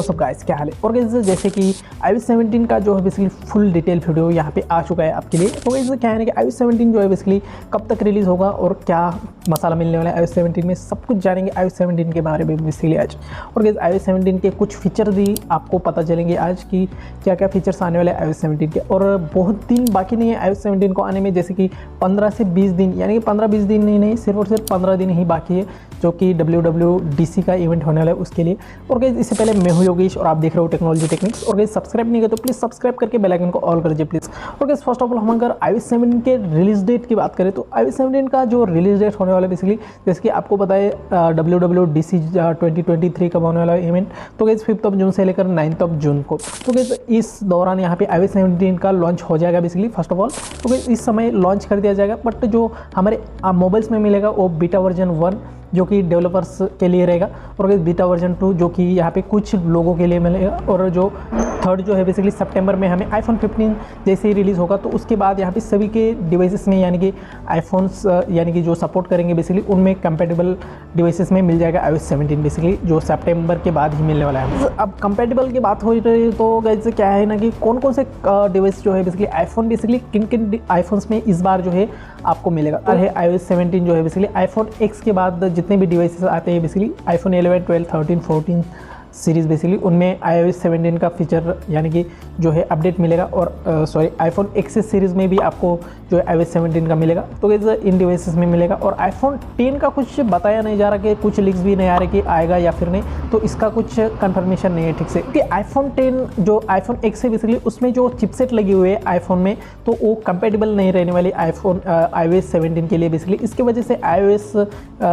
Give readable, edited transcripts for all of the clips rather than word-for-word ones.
सब गाइस क्या हाल है। और गाइस जैसे कि iOS 17 का जो है बेसिकली फुल डिटेल वीडियो यहाँ पे आ चुका है आपके लिए। तो गाइस क्या है ना कि iOS 17 जो है बेसिकली कब तक रिलीज़ होगा और क्या मसाला मिलने वाला है iOS 17 में, सब कुछ जानेंगे iOS 17 के बारे में बेसिकली आज। और गाइस iOS 17 के कुछ फीचर भी आपको पता चलेंगे आज कि क्या क्या फीचर्स आने वाले हैं iOS 17 के। और बहुत दिन बाकी नहीं है iOS 17 को आने में, जैसे कि 15 से 20 दिन, यानी कि 15-20 दिन नहीं, सिर्फ और सिर्फ 15 दिन ही बाकी है, जो कि WWDC का इवेंट होने वाला है उसके लिए। और गाइस इससे पहले मैं हूं योगेश और आप देख रहे हो टेक्नोलॉजी टेक्निक्स। और गाइस सब्सक्राइब नहीं किया तो प्लीज़ सब्सक्राइब करके बेल आइकन को ऑल कर दीजिए प्लीज़। और गाइस फर्स्ट ऑफ ऑल हम अगर iOS 17 के रिलीज डेट की बात करें तो iOS 17 का जो रिलीज डेट होने वाला है बेसिकली, जैसे कि आपको पता है WWDC 2023 कब होने वाला है इवेंट, तो गाइस 5 जून से लेकर 9 जून को। तो गाइस इस दौरान यहाँ पे iOS 17 का लॉन्च हो जाएगा बेसिकली फर्स्ट ऑफ ऑल। तो गाइस इस समय लॉन्च कर दिया जाएगा, बट जो हमारे मोबाइल्स में मिलेगा वो बीटा वर्जन 1 जो कि डेवलपर्स के लिए रहेगा, और बीटा वर्जन 2 जो कि यहाँ पे कुछ लोगों के लिए मिलेगा। और जो थर्ड जो है बेसिकली सितंबर में हमें iPhone 15 जैसे ही रिलीज़ होगा, तो उसके बाद यहाँ पे सभी के डिवाइसेस में, यानी कि आईफोन्स यानी कि जो सपोर्ट करेंगे बेसिकली उनमें कंपेटेबल डिवाइसेस में मिल जाएगा iOS 17 बेसिकली, जो सितंबर के बाद ही मिलने वाला है। अब कंपेटेबल की बात हो रही है तो गाइस क्या है ना कि कौन कौन से डिवाइस जो है बेसिकली आईफोन, बेसिकली किन किन आईफोन्स में इस बार जो है आपको मिलेगा है iOS 17 जो है बेसिकली आईफोन X के बाद जितने भी डिवाइसेस आते हैं बेसिकली iPhone 11, 12, 13, 14 सीरीज़ बेसिकली उनमें iOS 17 का फीचर यानी कि जो है अपडेट मिलेगा। और iPhone XS सीरीज़ में भी आपको जो है iOS 17 का मिलेगा, तो गाइस इन डिवाइसेस में मिलेगा। और iPhone 10 का कुछ बताया नहीं जा रहा कि कुछ लीक्स भी नहीं आ रहे कि आएगा या फिर नहीं, तो इसका कुछ कंफर्मेशन नहीं है ठीक से कि iPhone 10 जो iPhone X है बेसिकली उसमें जो चिपसेट लगी हुई है आईफोन में, तो वो कंपेटेबल नहीं रहने वाली iOS 17 के लिए बेसिकली। इसकी वजह से iOS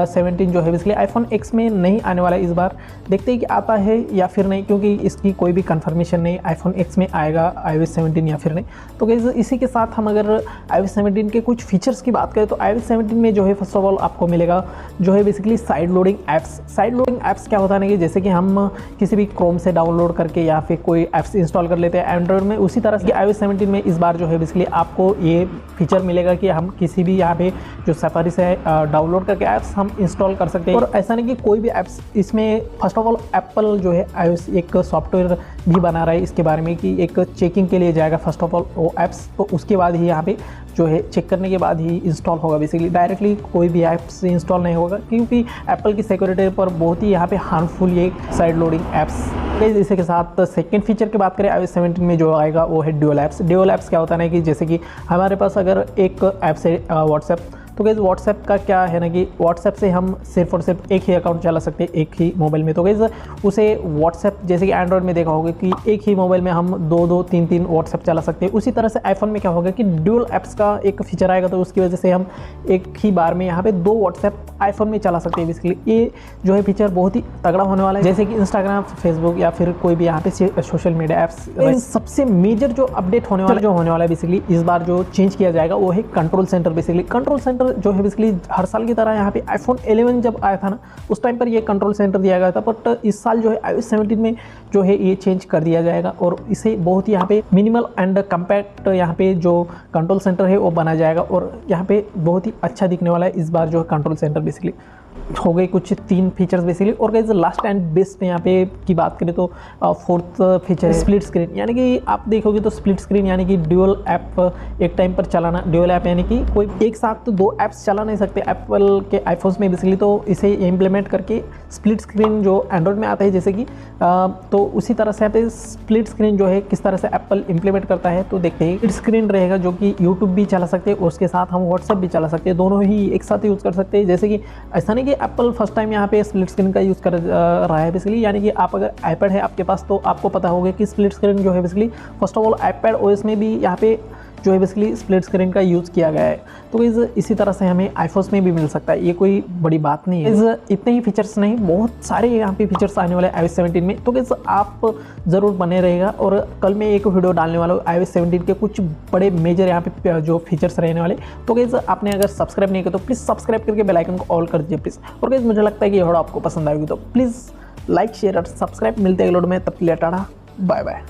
17 जो है बेसिकली iPhone X में नहीं आने वाला इस बार। देखते हैं कि आता है या फिर नहीं, क्योंकि इसकी कोई भी कंफर्मेशन नहीं iPhone X में आएगा iOS 17 या फिर नहीं। तो गाइस इसी के साथ हम अगर iOS 17 के कुछ फीचर्स की बात करें तो iOS 17 में जो है फर्स्ट ऑफ ऑल आपको मिलेगा जो है basically side loading apps. Side loading apps क्या होता है ना कि जैसे कि हम किसी भी क्रोम से डाउनलोड करके या फिर कोई ऐप्स इंस्टॉल कर लेते हैं एंड्रॉइड में, उसी तरह से iOS 17 में इस बार जो है बेसिकली आपको ये फीचर मिलेगा कि हम किसी भी यहाँ पे जो सफारी से डाउनलोड करके ऐप्स हम इंस्टॉल कर सकते हैं। और ऐसा नहीं कि कोई भी ऐप्स इसमें, फर्स्ट ऑफ ऑल एप्पल जो है iOS एक सॉफ्टवेयर भी बना रहा है इसके बारे में कि एक चेकिंग के लिए जाएगा फर्स्ट ऑफ ऑल वो ऐप्स, तो उसके बाद ही यहाँ पे जो है चेक करने के बाद ही इंस्टॉल होगा बेसिकली। डायरेक्टली कोई भी ऐप्स इंस्टॉल नहीं होगा, क्योंकि एप्पल की सिक्योरिटी पर बहुत ही यहाँ पे हार्मफुल ये साइड लोडिंग ऐप्स। इसी के साथ सेकंड फीचर की बात करें iOS 17 में जो आएगा वो है ड्यूअल ऐप्स। ड्यूअल ऐप्स क्या होता है कि जैसे कि हमारे पास अगर एक ऐप से व्हाट्सएप, तो गाइस व्हाट्सएप का क्या है ना कि व्हाट्सएप से हम सिर्फ और सिर्फ एक ही अकाउंट चला सकते हैं एक ही मोबाइल में। तो गाइस उसे व्हाट्सएप, जैसे कि एंड्रॉइड में देखा होगा कि एक ही मोबाइल में हम 2-2, 3-3 व्हाट्सएप चला सकते हैं। उसी तरह से आईफोन में क्या होगा कि ड्यूअल ऐप्स का एक फीचर आएगा, तो उसकी वजह से हम एक ही बार में यहाँ पे 2 व्हाट्सएप आईफोन में चला सकते हैं बेसिकली। ये जो है फीचर बहुत ही तगड़ा होने वाला है, जैसे कि इंस्टाग्राम, फेसबुक या फिर कोई भी यहाँ पे सोशल मीडिया ऐप्स। सबसे मेजर जो अपडेट होने वाला है बेसिकली इस बार जो चेंज किया जाएगा वो है control centre basically. Control centre जो है बेसिकली हर साल की तरह यहाँ पे iPhone 11 जब आया था ना उस टाइम पर ये कंट्रोल सेंटर दिया गया था, बट इस साल जो है iOS 17 में जो है ये चेंज कर दिया जाएगा और इसे बहुत ही यहाँ पे मिनिमल एंड कम्पैक्ट यहाँ पे जो कंट्रोल सेंटर है वो बना जाएगा। और यहाँ पे बहुत ही अच्छा दिखने वाला है इस बार जो है कंट्रोल सेंटर बेसिकली। हो गए कुछ 3 फीचर्स बेसिकली। और गाइस लास्ट एंड बेस्ट यहाँ पे की बात करें तो फोर्थ फीचर है स्प्लिट स्क्रीन। यानी कि आप देखोगे तो स्प्लिट स्क्रीन यानी कि ड्यूअल ऐप एक टाइम पर चलाना। ड्यूअल ऐप यानी कि कोई एक साथ तो 2 ऐप्स चला नहीं सकते एप्पल के आईफोन्स में बेसिकली, तो इसे इम्प्लीमेंट करके स्प्लिट स्क्रीन जो एंड्रॉइड में आता है जैसे कि तो उसी तरह से यहाँ पे स्प्लिट स्क्रीन जो है किस तरह से एप्पल इम्प्लीमेंट करता है, तो देखते हैं। स्प्लिट स्क्रीन रहेगा जो कि यूट्यूब भी चला सकते हैं और उसके साथ हम व्हाट्सएप भी चला सकते हैं, दोनों ही एक साथ यूज़ कर सकते हैं। जैसे कि ऐसा नहीं कि एप्पल फर्स्ट टाइम यहाँ पे स्प्लिट स्क्रीन का यूज़ कर रहा है बेसिकली, यानी कि आप अगर आईपैड है आपके पास तो आपको पता होगा कि स्प्लिट स्क्रीन जो है basically first of all iPad OS में भी यहाँ पे जो है बेसिकली स्प्लिट स्क्रीन का यूज़ किया गया है। तो इसी तरह से हमें आईफोन्स में भी मिल सकता है, ये कोई बड़ी बात नहीं है। इतने ही फीचर्स नहीं, बहुत सारे यहाँ पे फीचर्स आने वाले iOS 17 में, तो गाइस आप ज़रूर बने रहेगा। और कल मैं एक वीडियो डालने वाला हूँ iOS 17 के कुछ बड़े मेजर यहाँ पे जो फीचर्स रहने वाले। तो गाइस आपने अगर सब्सक्राइब नहीं किया तो प्लीज़ सब्सक्राइब करके बेल आइकन को ऑल कर दीजिए प्लीज़। और गाइस मुझे लगता है कि ये वीडियो आपको पसंद आएगी, तो प्लीज़ लाइक, शेयर और सब्सक्राइब। मिलते हैं अगले वीडियो में, तब के लिए टाटा, बाय बाय।